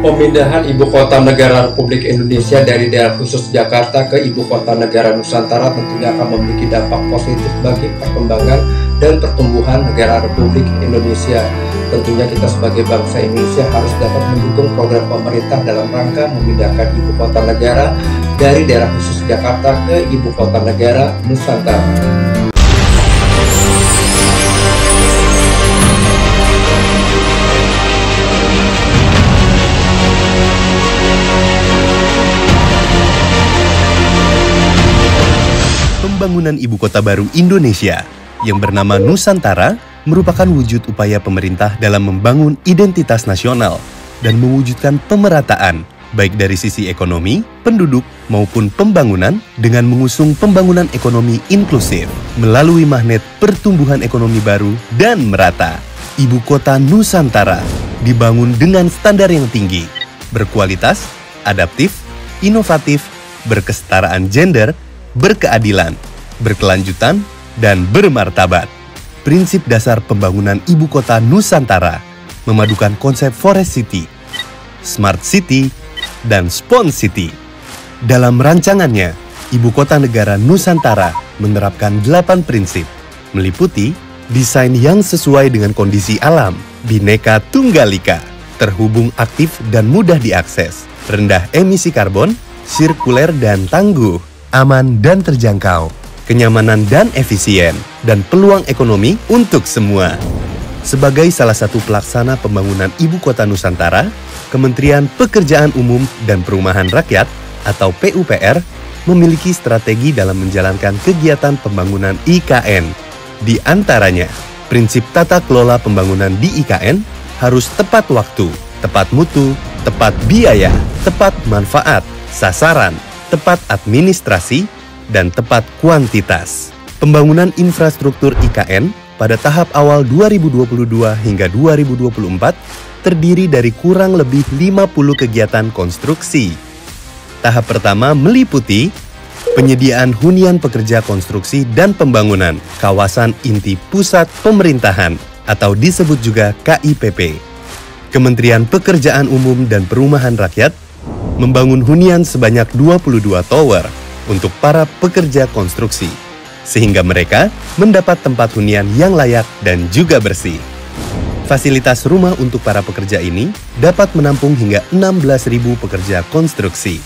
Pemindahan Ibu Kota Negara Republik Indonesia dari daerah khusus Jakarta ke Ibu Kota Negara Nusantara tentunya akan memiliki dampak positif bagi perkembangan dan pertumbuhan negara Republik Indonesia. Tentunya kita sebagai bangsa Indonesia harus dapat mendukung program pemerintah dalam rangka memindahkan Ibu Kota Negara dari daerah khusus Jakarta ke Ibu Kota Negara Nusantara. Pembangunan Ibu Kota Baru Indonesia yang bernama Nusantara merupakan wujud upaya pemerintah dalam membangun identitas nasional dan mewujudkan pemerataan baik dari sisi ekonomi, penduduk, maupun pembangunan dengan mengusung pembangunan ekonomi inklusif melalui magnet pertumbuhan ekonomi baru dan merata. Ibu Kota Nusantara dibangun dengan standar yang tinggi, berkualitas, adaptif, inovatif, berkesetaraan gender, berkeadilan, berkelanjutan, dan bermartabat. Prinsip dasar pembangunan Ibu Kota Nusantara memadukan konsep Forest City, Smart City, dan Spons City. Dalam rancangannya, Ibu Kota Negara Nusantara menerapkan 8 prinsip, meliputi desain yang sesuai dengan kondisi alam, Bhinneka Tunggal Ika, terhubung aktif dan mudah diakses, rendah emisi karbon, sirkuler dan tangguh, aman dan terjangkau, kenyamanan dan efisien, dan peluang ekonomi untuk semua. Sebagai salah satu pelaksana pembangunan Ibu Kota Nusantara, Kementerian Pekerjaan Umum dan Perumahan Rakyat atau PUPR memiliki strategi dalam menjalankan kegiatan pembangunan IKN. Di antaranya, prinsip tata kelola pembangunan di IKN harus tepat waktu, tepat mutu, tepat biaya, tepat manfaat, sasaran, tepat administrasi, dan tepat kuantitas. Pembangunan infrastruktur IKN pada tahap awal 2022 hingga 2024 terdiri dari kurang lebih 50 kegiatan konstruksi. Tahap pertama meliputi penyediaan hunian pekerja konstruksi dan pembangunan kawasan inti pusat pemerintahan atau disebut juga KIPP. Kementerian Pekerjaan Umum dan Perumahan Rakyat membangun hunian sebanyak 22 tower untuk para pekerja konstruksi, sehingga mereka mendapat tempat hunian yang layak dan juga bersih. Fasilitas rumah untuk para pekerja ini dapat menampung hingga 16.000 pekerja konstruksi.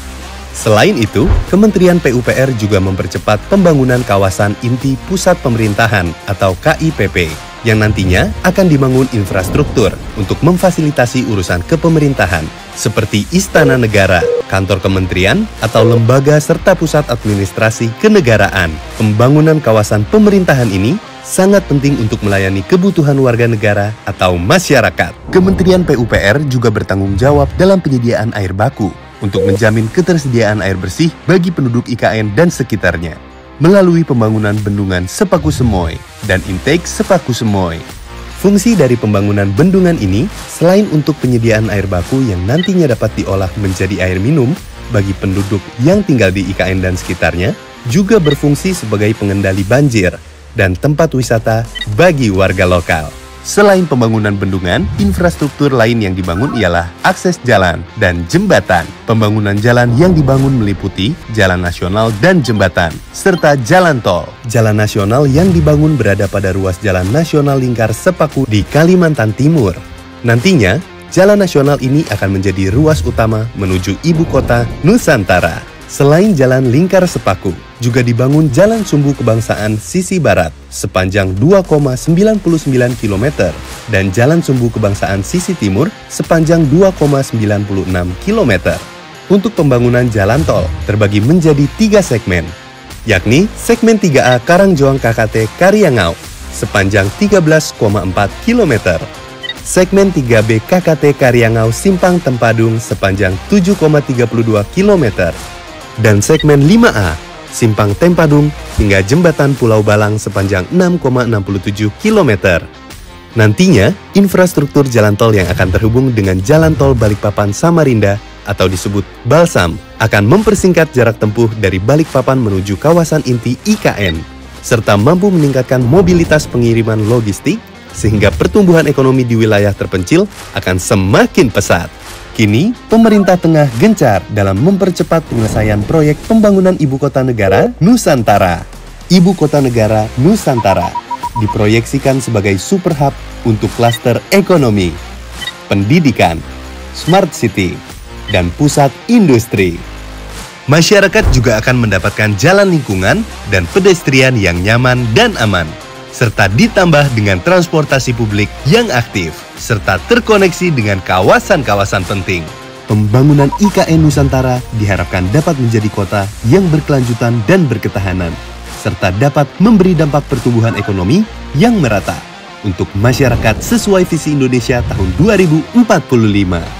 Selain itu, Kementerian PUPR juga mempercepat pembangunan kawasan inti pusat pemerintahan atau KIPP, yang nantinya akan dibangun infrastruktur untuk memfasilitasi urusan kepemerintahan seperti Istana Negara, kantor kementerian, atau lembaga serta pusat administrasi kenegaraan. Pembangunan kawasan pemerintahan ini sangat penting untuk melayani kebutuhan warga negara atau masyarakat. Kementerian PUPR juga bertanggung jawab dalam penyediaan air baku untuk menjamin ketersediaan air bersih bagi penduduk IKN dan sekitarnya melalui pembangunan bendungan Sepaku Semoy dan intake Sepaku Semoy. Fungsi dari pembangunan bendungan ini, selain untuk penyediaan air baku yang nantinya dapat diolah menjadi air minum bagi penduduk yang tinggal di IKN dan sekitarnya, juga berfungsi sebagai pengendali banjir dan tempat wisata bagi warga lokal. Selain pembangunan bendungan, infrastruktur lain yang dibangun ialah akses jalan dan jembatan. Pembangunan jalan yang dibangun meliputi jalan nasional dan jembatan, serta jalan tol. Jalan nasional yang dibangun berada pada ruas Jalan Nasional Lingkar Sepaku di Kalimantan Timur. Nantinya, jalan nasional ini akan menjadi ruas utama menuju Ibu Kota Nusantara. Selain Jalan Lingkar Sepaku, juga dibangun Jalan Sumbu Kebangsaan sisi barat sepanjang 2,99 km dan Jalan Sumbu Kebangsaan sisi timur sepanjang 2,96 km. Untuk pembangunan jalan tol terbagi menjadi 3 segmen, yakni segmen 3A Karangjoang KKT Karyangau sepanjang 13,4 km, segmen 3B KKT Karyangau Simpang Tempadung sepanjang 7,32 km, dan segmen 5A, Simpang Tempadung hingga Jembatan Pulau Balang sepanjang 6,67 km. Nantinya, infrastruktur jalan tol yang akan terhubung dengan Jalan Tol Balikpapan Samarinda atau disebut Balsam akan mempersingkat jarak tempuh dari Balikpapan menuju kawasan inti IKN, serta mampu meningkatkan mobilitas pengiriman logistik sehingga pertumbuhan ekonomi di wilayah terpencil akan semakin pesat. Kini, pemerintah tengah gencar dalam mempercepat penyelesaian proyek pembangunan Ibu Kota Negara Nusantara. Ibu Kota Negara Nusantara diproyeksikan sebagai super hub untuk klaster ekonomi, pendidikan, smart city, dan pusat industri. Masyarakat juga akan mendapatkan jalan lingkungan dan pedestrian yang nyaman dan aman, serta ditambah dengan transportasi publik yang aktif, serta terkoneksi dengan kawasan-kawasan penting. Pembangunan IKN Nusantara diharapkan dapat menjadi kota yang berkelanjutan dan berketahanan, serta dapat memberi dampak pertumbuhan ekonomi yang merata untuk masyarakat sesuai visi Indonesia tahun 2045.